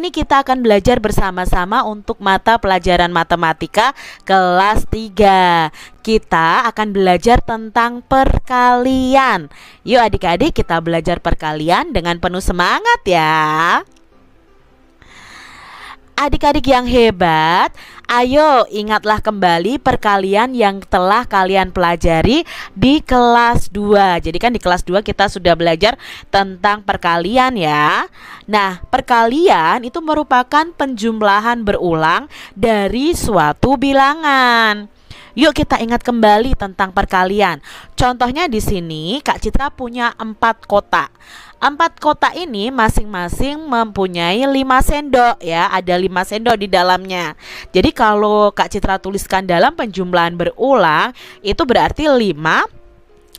ini kita akan belajar bersama-sama untuk mata pelajaran matematika kelas 3. Kita akan belajar tentang perkalian. Yuk adik-adik, kita belajar perkalian dengan penuh semangat ya. Adik-adik yang hebat, ayo ingatlah kembali perkalian yang telah kalian pelajari di kelas 2. Jadi kan di kelas 2 kita sudah belajar tentang perkalian ya. Nah, perkalian itu merupakan penjumlahan berulang dari suatu bilangan. Yuk kita ingat kembali tentang perkalian. Contohnya di sini Kak Citra punya 4 kotak. 4 kotak ini masing-masing mempunyai 5 sendok ya, ada 5 sendok di dalamnya. Jadi kalau Kak Citra tuliskan dalam penjumlahan berulang, itu berarti 5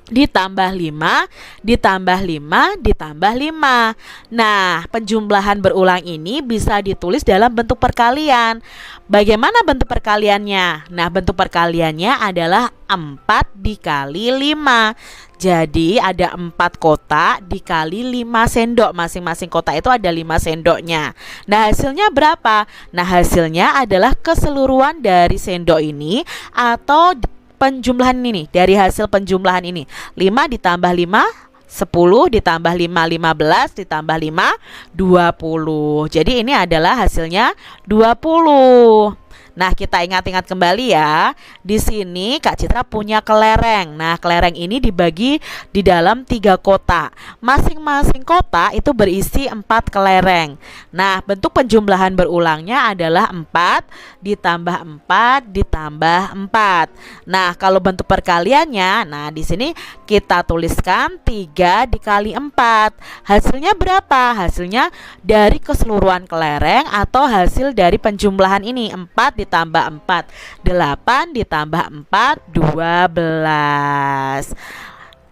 ditambah 5 ditambah 5 ditambah 5. Nah, penjumlahan berulang ini bisa ditulis dalam bentuk perkalian. Bagaimana bentuk perkaliannya? Nah, bentuk perkaliannya adalah 4 dikali 5. Jadi ada 4 kotak dikali 5 sendok. Masing-masing kotak itu ada 5 sendoknya. Nah, hasilnya berapa? Nah, hasilnya adalah keseluruhan dari sendok ini atau penjumlahan ini, dari hasil penjumlahan ini. 5 ditambah 5 10 ditambah 5 15 ditambah 5 20. Jadi ini adalah hasilnya 20. Nah, kita ingat-ingat kembali ya. Di sini Kak Citra punya kelereng. Nah, kelereng ini dibagi di dalam 3 kotak. Masing-masing kotak itu berisi 4 kelereng. Nah, bentuk penjumlahan berulangnya adalah 4 ditambah 4 ditambah 4. Nah, kalau bentuk perkaliannya, nah di sini kita tuliskan 3 dikali 4. Hasilnya berapa? Hasilnya dari keseluruhan kelereng atau hasil dari penjumlahan ini, 4 ditambah 4 8 ditambah 4 12.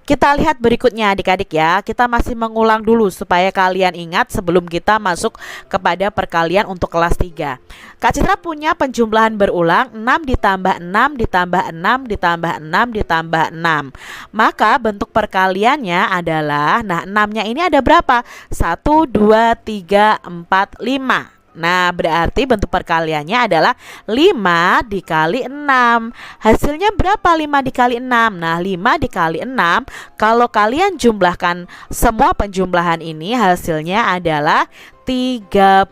Kita lihat berikutnya adik-adik ya. Kita masih mengulang dulu supaya kalian ingat sebelum kita masuk kepada perkalian untuk kelas 3. Kak Citra punya penjumlahan berulang 6 ditambah 6 ditambah 6 ditambah 6 ditambah 6. Maka bentuk perkaliannya adalah, nah 6-nya ini ada berapa? 1, 2, 3, 4, 5. Nah, berarti bentuk perkaliannya adalah 5 dikali 6. Hasilnya berapa 5 dikali 6? Nah, 5 dikali 6, kalau kalian jumlahkan semua penjumlahan ini, hasilnya adalah 30.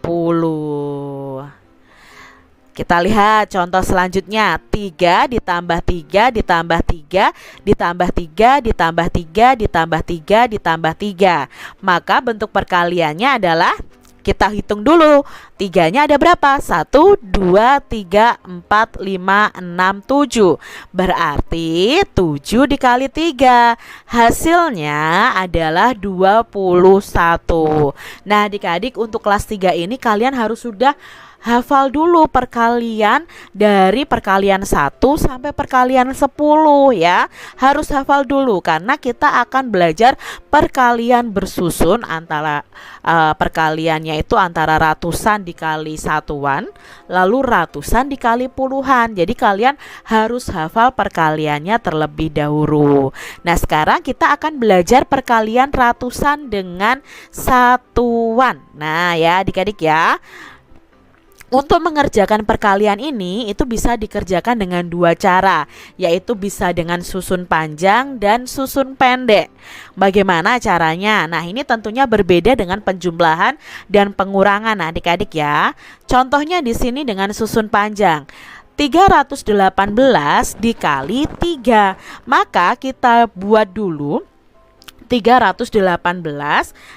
Kita lihat contoh selanjutnya. 3 ditambah 3 ditambah 3 ditambah 3 ditambah 3 ditambah 3 ditambah 3. Maka bentuk perkaliannya adalah, kita hitung dulu, 3-nya ada berapa? 1, 2, 3, 4, 5, 6, 7. Berarti 7 dikali 3. Hasilnya adalah 21. Nah, adik-adik untuk kelas 3 ini kalian harus sudah hafal dulu perkalian dari perkalian 1 sampai perkalian 10 ya. Harus hafal dulu karena kita akan belajar perkalian bersusun antara perkaliannya itu antara ratusan dikali satuan, lalu ratusan dikali puluhan. Jadi kalian harus hafal perkaliannya terlebih dahulu. Nah, sekarang kita akan belajar perkalian ratusan dengan satuan. Nah ya adik-adik ya, untuk mengerjakan perkalian ini itu bisa dikerjakan dengan 2 cara, yaitu bisa dengan susun panjang dan susun pendek. Bagaimana caranya? Nah, ini tentunya berbeda dengan penjumlahan dan pengurangan adik-adik ya. Contohnya di sini dengan susun panjang. 318 dikali 3. Maka kita buat dulu 318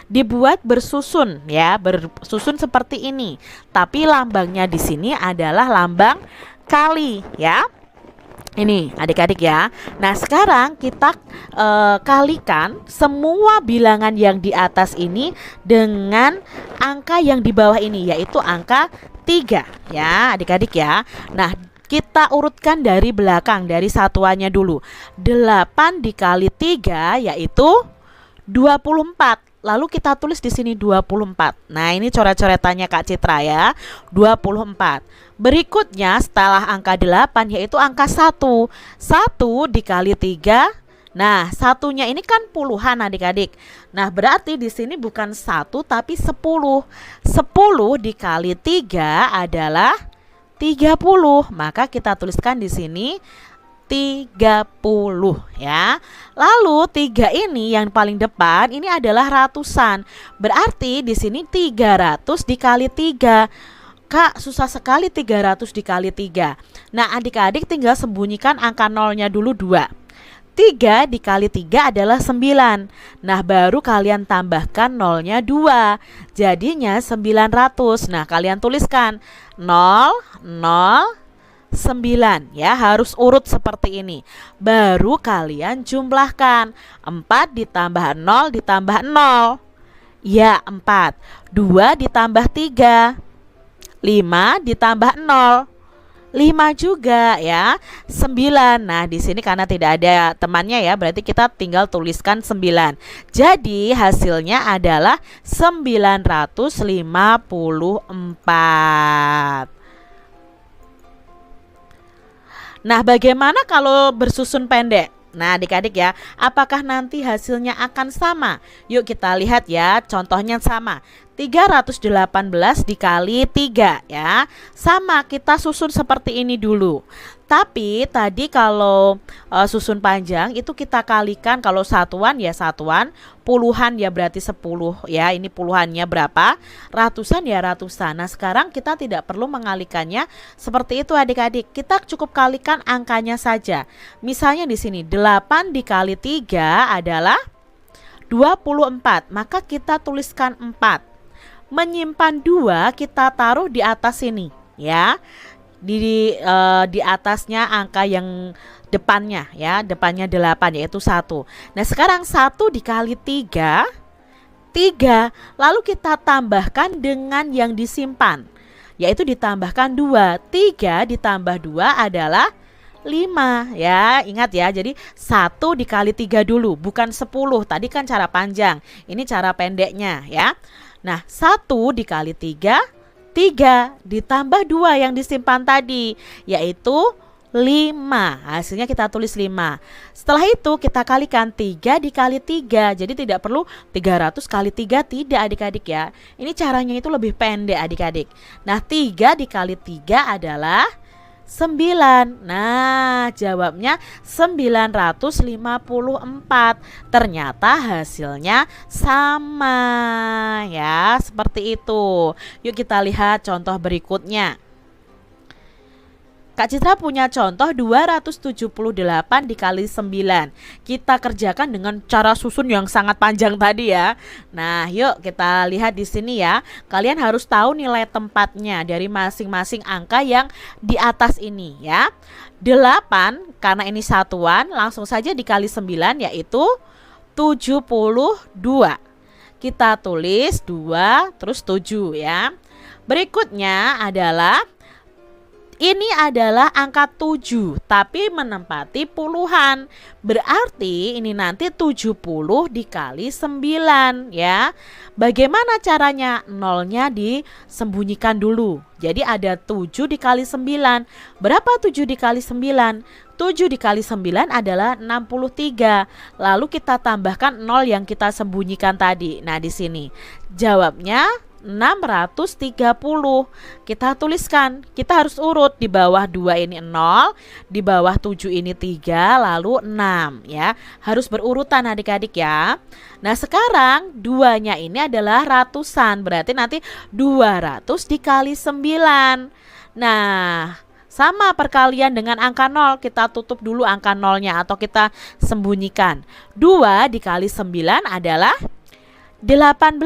dibuat bersusun ya, bersusun seperti ini. Tapi lambangnya di sini adalah lambang kali ya. Ini adik-adik ya. Nah, sekarang kita kalikan semua bilangan yang di atas ini dengan angka yang di bawah ini, yaitu angka 3 ya adik-adik ya. Nah, kita urutkan dari belakang, dari satuannya dulu. 8 dikali 3 yaitu 24. Lalu kita tulis di sini 24. Nah, ini coret-coretannya Kak Citra ya. 24. Berikutnya setelah angka 8 yaitu angka 1. 1 dikali 3 Nah, satunya ini kan puluhan adik-adik. Nah, berarti di sini bukan 1 tapi 10. 10 dikali 3 adalah 30. Maka kita tuliskan di sini 30 ya. Lalu 3 ini yang paling depan ini adalah ratusan. Berarti di sini 300 dikali 3. Kak, susah sekali 300 dikali 3. Nah, adik-adik tinggal sembunyikan angka nolnya dulu 2. 3 dikali 3 adalah 9. Nah, baru kalian tambahkan nolnya 2. Jadinya 900. Nah, kalian tuliskan 0, 0, 9 ya, harus urut seperti ini. Baru kalian jumlahkan. 4 ditambah 0 ditambah 0. Ya, 4. 2 ditambah 3. 5 ditambah 0. 5 juga ya. 9. Nah, di sini karena tidak ada temannya ya, berarti kita tinggal tuliskan 9. Jadi hasilnya adalah 954. Nah, bagaimana kalau bersusun pendek? Nah, adik-adik ya, apakah nanti hasilnya akan sama? Yuk kita lihat ya, contohnya sama. 318 dikali 3 ya. Sama, kita susun seperti ini dulu. Tapi tadi kalau susun panjang itu kita kalikan, kalau satuan ya satuan, puluhan ya berarti 10 ya. Ini puluhannya berapa? Ratusan ya ratusan. Nah, sekarang kita tidak perlu mengalikannya seperti itu adik-adik. Kita cukup kalikan angkanya saja. Misalnya di sini 8 dikali 3 adalah 24. Maka kita tuliskan 4. Menyimpan 2 kita taruh di atas sini ya. Di atasnya angka yang depannya ya, depannya 8 yaitu 1. Nah, sekarang 1 dikali 3 3, lalu kita tambahkan dengan yang disimpan, yaitu ditambahkan 2. 3 ditambah 2 adalah 5 ya. Ingat ya, jadi 1 dikali 3 dulu, bukan 10. Tadi kan cara panjang, ini cara pendeknya ya. Nah, 1 dikali 3, 3 ditambah 2 yang disimpan tadi, yaitu 5. Hasilnya kita tulis 5. Setelah itu kita kalikan 3 dikali 3. Jadi tidak perlu 300 kali 3, tidak adik-adik ya. Ini caranya itu lebih pendek adik-adik. Nah, 3 dikali 3 adalah 9. Nah, jawabnya 954. Ternyata hasilnya sama ya, seperti itu. Yuk kita lihat contoh berikutnya. Kak Citra punya contoh 278 dikali 9. Kita kerjakan dengan cara susun yang sangat panjang tadi ya. Nah, yuk kita lihat di sini ya. Kalian harus tahu nilai tempatnya dari masing-masing angka yang di atas ini ya. 8 karena ini satuan, langsung saja dikali 9 yaitu 72. Kita tulis 2 terus 7 ya. Berikutnya adalah ini adalah angka 7 tapi menempati puluhan. Berarti ini nanti 70 dikali 9 ya. Bagaimana caranya? Nolnya disembunyikan dulu. Jadi ada 7 dikali 9. Berapa 7 dikali 9? 7 dikali 9 adalah 63. Lalu kita tambahkan 0 yang kita sembunyikan tadi. Nah, di sini jawabnya 630. Kita tuliskan, kita harus urut. Di bawah 2 ini 0, di bawah 7 ini 3, lalu 6 ya. Harus berurutan adik-adik ya. Nah, sekarang 2-nya ini adalah ratusan. Berarti nanti 200 dikali 9. Nah, sama perkalian dengan angka 0. Kita tutup dulu angka 0-nya atau kita sembunyikan. 2 dikali 9 adalah 18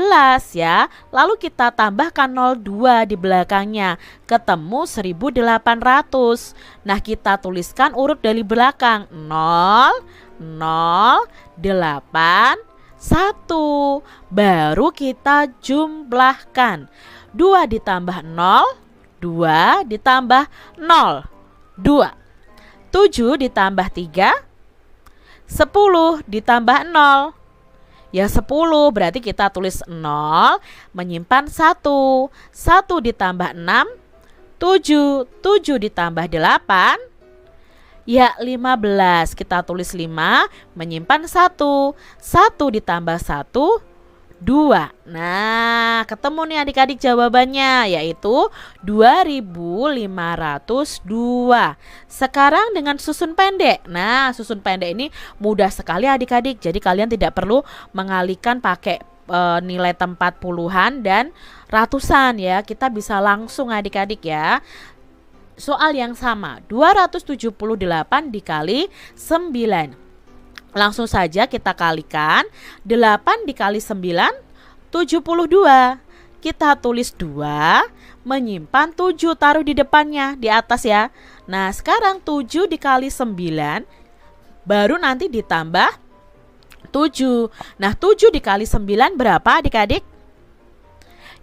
ya. Lalu kita tambahkan 02 di belakangnya, ketemu 1800. Nah, kita tuliskan urut dari belakang 0, 0, 8, 1. Baru kita jumlahkan. 2 ditambah 0, 2 ditambah 0, 2. 7 ditambah 3, 10 ditambah 0. Ya 10, berarti kita tulis 0, menyimpan 1. 1 ditambah 6, 7. 7 ditambah 8, Ya 15, kita tulis 5, menyimpan 1. 1 ditambah 1, 2. Nah, ketemu nih adik-adik jawabannya, yaitu 2502. Sekarang dengan susun pendek. Nah, susun pendek ini mudah sekali adik-adik. Jadi kalian tidak perlu mengalihkan pakai nilai tempat puluhan dan ratusan ya. Kita bisa langsung adik-adik ya. Soal yang sama, 278 dikali 9. Langsung saja kita kalikan. 8 dikali 9, 72. Kita tulis 2, menyimpan 7, taruh di depannya, di atas ya. Nah sekarang 7 dikali 9, baru nanti ditambah 7. Nah 7 dikali 9 berapa adik-adik?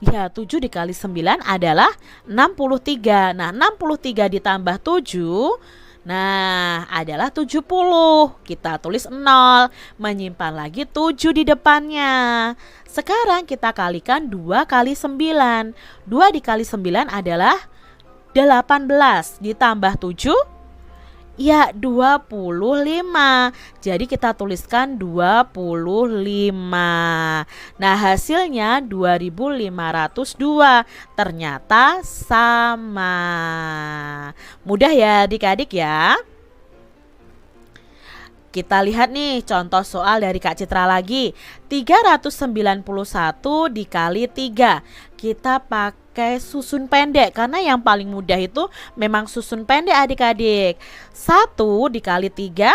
Ya 7 dikali 9 adalah 63. Nah 63 ditambah 7, nah adalah 70. Kita tulis 0, menyimpan lagi 7 di depannya. Sekarang kita kalikan 2 kali 9. 2 dikali 9 adalah 18 ditambah 7, ya 25. Jadi kita tuliskan 25. Nah hasilnya 2502. Ternyata sama. Mudah ya adik-adik ya. Kita lihat nih contoh soal dari Kak Citra lagi. 391 dikali 3. Kita pakai susun pendek karena yang paling mudah itu memang susun pendek adik-adik. 1 dikali 3,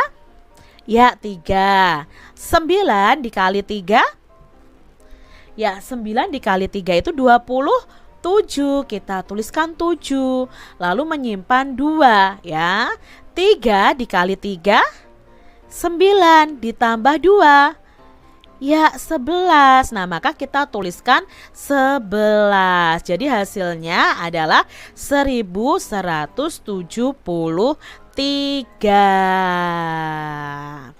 ya 3. 9 dikali 3, ya 9 dikali 3 itu 27. Kita tuliskan 7, lalu menyimpan 2 ya. 3 dikali 3, 9 ditambah 2, ya 11. Nah maka kita tuliskan 11. Jadi hasilnya adalah 1173.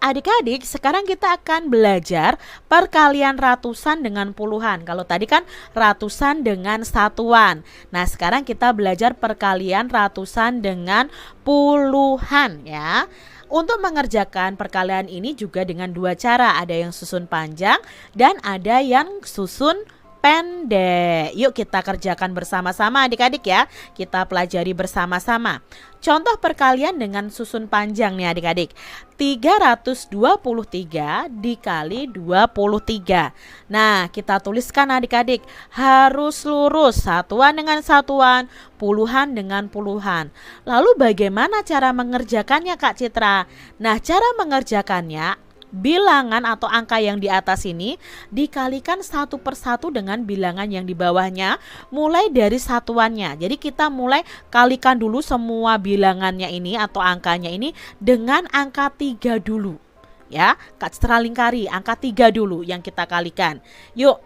Adik-adik, sekarang kita akan belajar perkalian ratusan dengan puluhan. Kalau tadi kan ratusan dengan satuan. Nah, sekarang kita belajar perkalian ratusan dengan puluhan ya. Untuk mengerjakan perkalian ini juga dengan dua cara. Ada yang susun panjang dan ada yang susun pendek. Yuk kita kerjakan bersama-sama adik-adik ya. Kita pelajari bersama-sama. Contoh perkalian dengan susun panjang nih adik-adik. 323 dikali 23. Nah kita tuliskan adik-adik. Harus lurus, satuan dengan satuan, puluhan dengan puluhan. Lalu bagaimana cara mengerjakannya Kak Citra? Nah cara mengerjakannya, bilangan atau angka yang di atas ini dikalikan satu persatu dengan bilangan yang di bawahnya mulai dari satuannya. Jadi kita mulai kalikan dulu semua bilangannya ini atau angkanya ini dengan angka 3 dulu. Ya, Kak Citra lingkari angka 3 dulu yang kita kalikan. Yuk,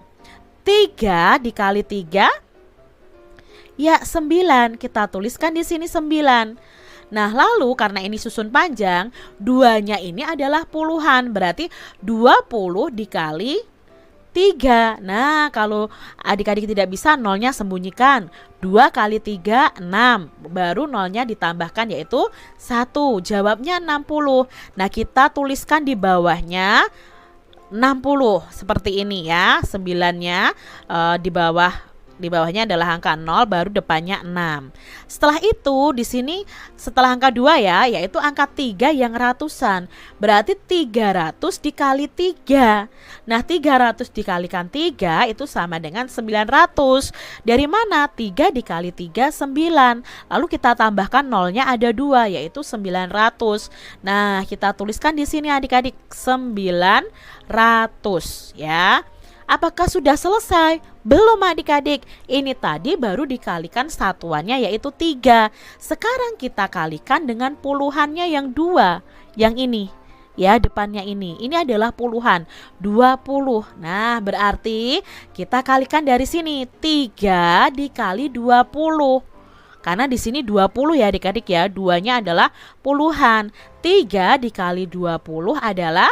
3 dikali 3, ya 9. Kita tuliskan di sini 9. Nah lalu karena ini susun panjang, duanya ini adalah puluhan, berarti 20 dikali 3. Nah kalau adik-adik tidak bisa, nolnya sembunyikan. 2 kali 3, 6. Baru nolnya ditambahkan yaitu 1. Jawabnya 60. Nah kita tuliskan di bawahnya 60 seperti ini ya. 9-nya di bawahnya adalah angka 0, baru depannya 6. Setelah itu di sini setelah angka 2 ya, yaitu angka 3 yang ratusan. Berarti 300 dikali 3. Nah 300 dikalikan 3 itu sama dengan 900. Dari mana? 3 dikali 3, 9. Lalu kita tambahkan nolnya ada 2 yaitu 900. Nah kita tuliskan di sini adik-adik 900 ya. Apakah sudah selesai? Belum adik-adik. Ini tadi baru dikalikan satuannya yaitu 3. Sekarang kita kalikan dengan puluhannya yang 2. Yang ini ya, depannya ini. Ini adalah puluhan 20. Nah berarti kita kalikan dari sini 3 dikali 20. Karena di sini 20 ya adik-adik ya. Duanya adalah puluhan. 3 dikali 20 adalah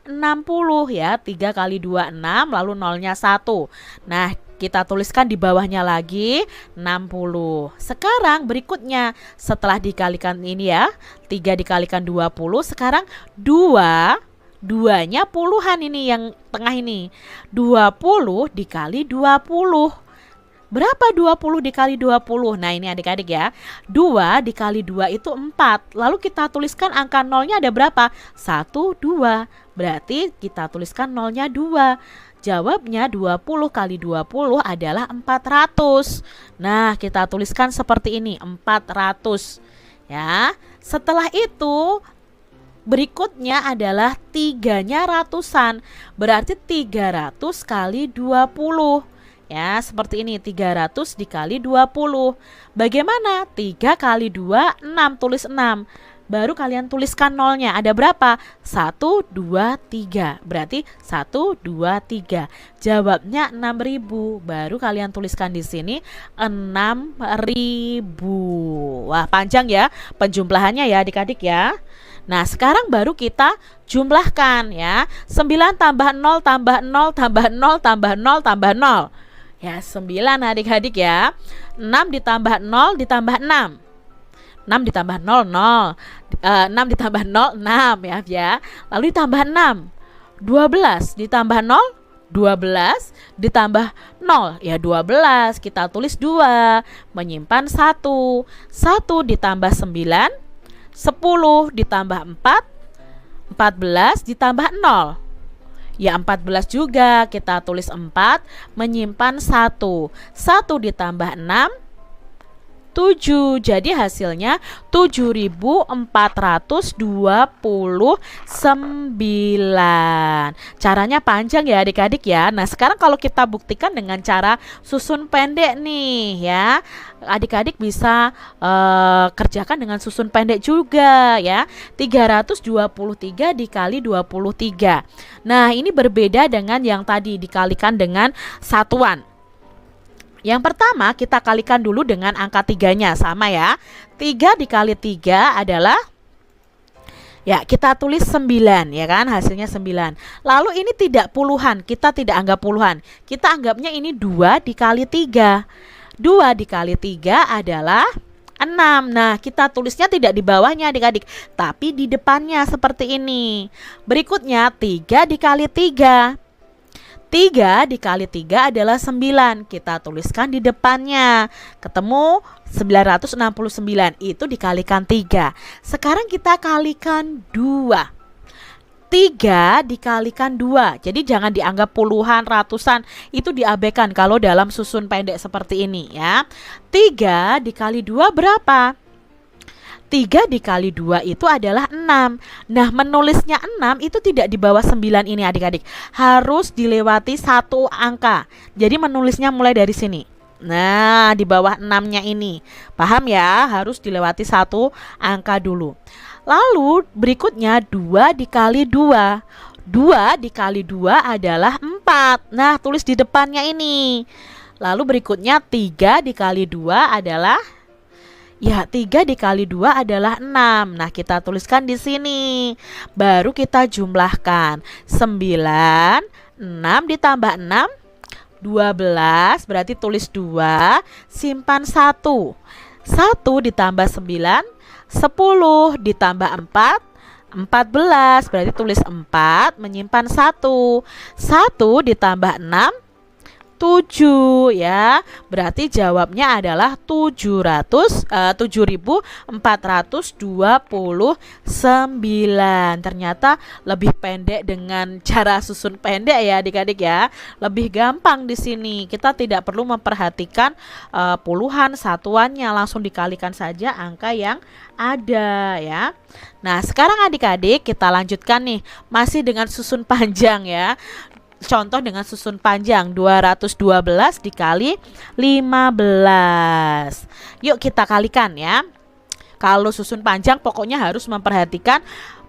60 ya. 3 kali 2 6, lalu nolnya 1. Nah, kita tuliskan di bawahnya lagi 60. Sekarang berikutnya setelah dikalikan ini ya, 3 dikalikan 20, sekarang 2-nya puluhan ini yang tengah ini. 20 dikali 20. Berapa 20 dikali 20? Nah ini adik-adik ya, 2 dikali 2 itu 4. Lalu kita tuliskan angka nolnya ada berapa? 1, 2. Berarti kita tuliskan nolnya 2. Jawabnya 20 kali 20 adalah 400. Nah kita tuliskan seperti ini, 400 ya. Setelah itu berikutnya adalah 3-nya ratusan. Berarti 300 kali 20. Ya, seperti ini, 300 dikali 20. Bagaimana? 3 kali 2, 6, tulis 6. Baru kalian tuliskan nolnya, ada berapa? 1, 2, 3. Berarti 1, 2, 3. Jawabnya 6.000. Baru kalian tuliskan di sini 6.000. Wah, panjang ya penjumlahannya ya adik-adik ya. Nah, sekarang baru kita jumlahkan ya. 9 tambah 0 tambah 0 tambah 0 tambah 0 tambah 0. Ya, 9 adik-adik ya. 6 ditambah 0 ditambah 6. 6 ditambah 0, 0. 6 ditambah 0, 6 ya. Lalu ditambah 6. 12 ditambah 0, 12 ditambah 0 ya 12. Kita tulis 2, menyimpan 1. 1 ditambah 9, 10 ditambah 4, 14 ditambah 0. Ya 14 juga, kita tulis 4, menyimpan 1. 1 ditambah 6, 7. Jadi hasilnya 7.429. Caranya panjang ya adik-adik ya. Nah sekarang kalau kita buktikan dengan cara susun pendek nih ya, adik-adik bisa kerjakan dengan susun pendek juga ya. 323 dikali 23. Nah ini berbeda dengan yang tadi dikalikan dengan satuan. Yang pertama kita kalikan dulu dengan angka 3-nya, sama ya. 3 dikali 3 adalah, ya kita tulis 9 ya kan, hasilnya 9. Lalu ini tidak puluhan, kita tidak anggap puluhan. Kita anggapnya ini 2 dikali 3. 2 dikali 3 adalah 6. Nah kita tulisnya tidak di bawahnya adik-adik, tapi di depannya seperti ini. Berikutnya 3 dikali 3. 3 dikali 3 adalah 9. Kita tuliskan di depannya. Ketemu 969. Itu dikalikan 3. Sekarang kita kalikan 2. 3 dikalikan 2. Jadi jangan dianggap puluhan, ratusan. Itu diabaikan kalau dalam susun pendek seperti ini ya. 3 dikali 2 berapa? 3 dikali 2 itu adalah 6. Nah menulisnya 6 itu tidak di bawah 9 ini adik-adik, harus dilewati satu angka. Jadi menulisnya mulai dari sini. Nah di bawah 6-nya ini, paham ya, harus dilewati satu angka dulu. Lalu berikutnya 2 dikali 2. 2 dikali 2 adalah 4. Nah tulis di depannya ini. Lalu berikutnya 3 dikali 2 adalah, ya 3 dikali 2 adalah 6. Nah kita tuliskan di sini. Baru kita jumlahkan. 9, 6 ditambah 6, 12. Berarti tulis 2, simpan 1. 1 ditambah 9, 10 ditambah 4, 14. Berarti tulis 4, menyimpan 1. 1 ditambah 6, 7 ya. Berarti jawabnya adalah 7.429. Ternyata lebih pendek dengan cara susun pendek ya adik-adik ya. Lebih gampang di sini. Kita tidak perlu memperhatikan puluhan, satuannya, langsung dikalikan saja angka yang ada ya. Nah, sekarang adik-adik kita lanjutkan nih, masih dengan susun panjang ya. Contoh dengan susun panjang, 212 dikali 15. Yuk kita kalikan ya. Kalau susun panjang pokoknya harus memperhatikan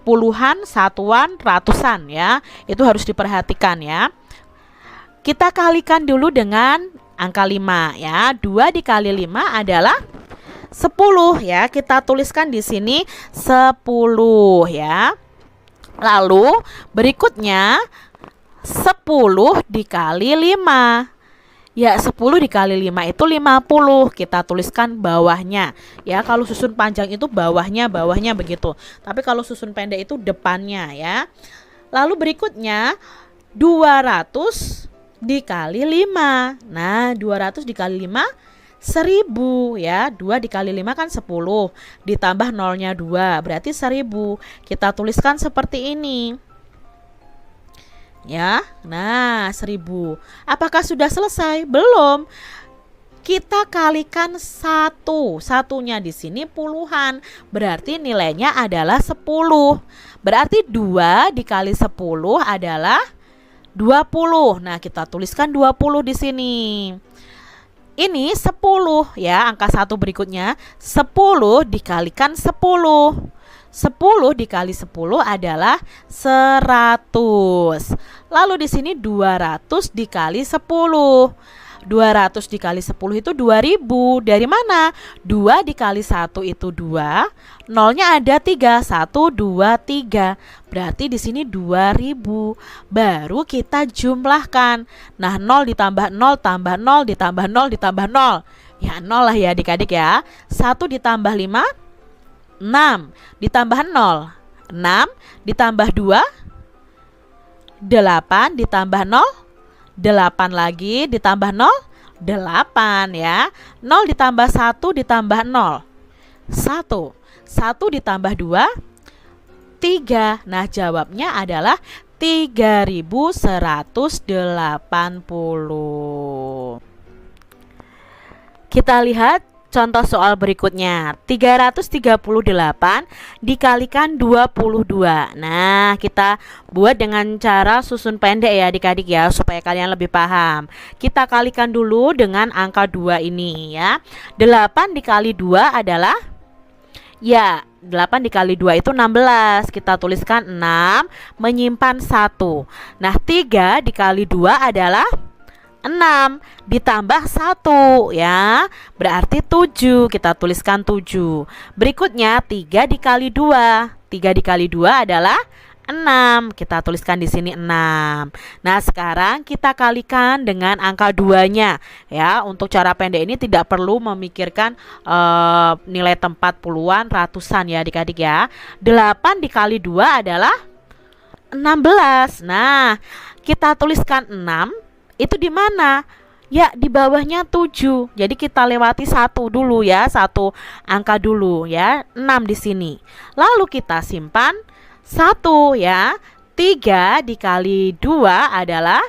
puluhan, satuan, ratusan ya. Itu harus diperhatikan ya. Kita kalikan dulu dengan angka 5 ya. 2 dikali 5 adalah 10 ya. Kita tuliskan di sini 10 ya. Lalu berikutnya 10 dikali 5. Ya, 10 dikali 5 itu 50. Kita tuliskan bawahnya. Ya, kalau susun panjang itu bawahnya begitu. Tapi kalau susun pendek itu depannya ya. Lalu berikutnya 200 dikali 5. Nah, 200 dikali 5 1000 ya. 2 dikali 5 kan 10. Ditambah nolnya 2 berarti 1000. Kita tuliskan seperti ini. Ya, nah 1000. Apakah sudah selesai? Belum. Kita kalikan 1. Satunya di sini puluhan. Berarti nilainya adalah 10. Berarti 2 dikali 10 adalah 20. Nah, kita tuliskan 20 di sini. Ini 10 ya, angka 1 berikutnya. 10 dikalikan 10. 10 dikali 10 adalah 100. Lalu di sini 200 dikali 10. 200 dikali 10 itu 2000. Dari mana? 2 dikali 1 itu 2. Nolnya ada 3. 1, 2, 3. Berarti di sini 2000. Baru kita jumlahkan. Nah, 0 ditambah 0 tambah 0 ditambah 0 ditambah 0. Ya, 0 lah ya adik-adik ya. 1 ditambah 5 6 ditambah 0 6 ditambah 2 8 ditambah 0 8 lagi ditambah 0 8 ya. 0 ditambah 1 ditambah 0 1 1 ditambah 2 3. Nah, jawabnya adalah 3180. Kita lihat contoh soal berikutnya. 338 dikalikan 22. Nah, kita buat dengan cara susun pendek ya adik-adik ya, supaya kalian lebih paham. Kita kalikan dulu dengan angka 2 ini ya. 8 dikali 2 adalah, ya, 8 dikali 2 itu 16. Kita tuliskan 6 menyimpan 1. Nah, 3 dikali 2 adalah 6 ditambah 1 ya, berarti 7. Kita tuliskan 7. Berikutnya 3 dikali 2. 3 dikali 2 adalah 6. Kita tuliskan di sini 6. Nah, sekarang kita kalikan dengan angka 2-nya ya. Untuk cara pendek ini tidak perlu memikirkan nilai tempat puluhan, ratusan ya adik-adik ya. 8 dikali 2 adalah 16. Nah, kita tuliskan 6 itu di mana? Ya, di bawahnya 7. Jadi kita lewati 1 dulu ya, 1 angka dulu ya, 6 di sini. Lalu kita simpan 1 ya. 3 dikali 2 adalah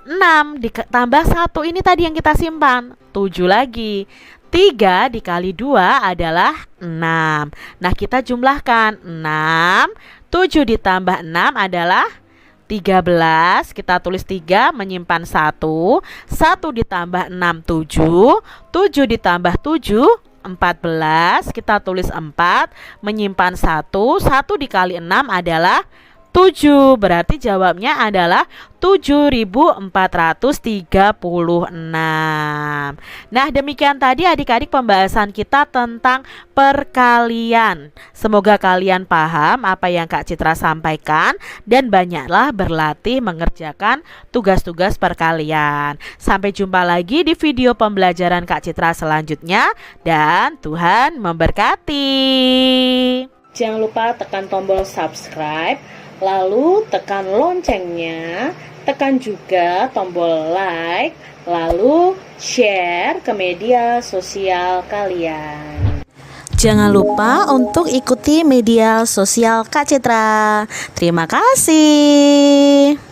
6 ditambah 1. Ini tadi yang kita simpan, 7 lagi. 3 dikali 2 adalah 6. Nah, kita jumlahkan 6. 7 ditambah 6 adalah 13. Kita tulis 3 menyimpan 1. 1 ditambah 6 7. 7 ditambah 7 14. Kita tulis 4 menyimpan 1. 1 dikali 6 adalah 7. Berarti jawabnya adalah 7436. Nah, demikian tadi adik-adik pembahasan kita tentang perkalian. Semoga kalian paham apa yang Kak Citra sampaikan dan banyaklah berlatih mengerjakan tugas-tugas perkalian. Sampai jumpa lagi di video pembelajaran Kak Citra selanjutnya dan Tuhan memberkati. Jangan lupa tekan tombol subscribe, lalu tekan loncengnya, tekan juga tombol like, lalu share ke media sosial kalian. Jangan lupa untuk ikuti media sosial Kak Citra. Terima kasih.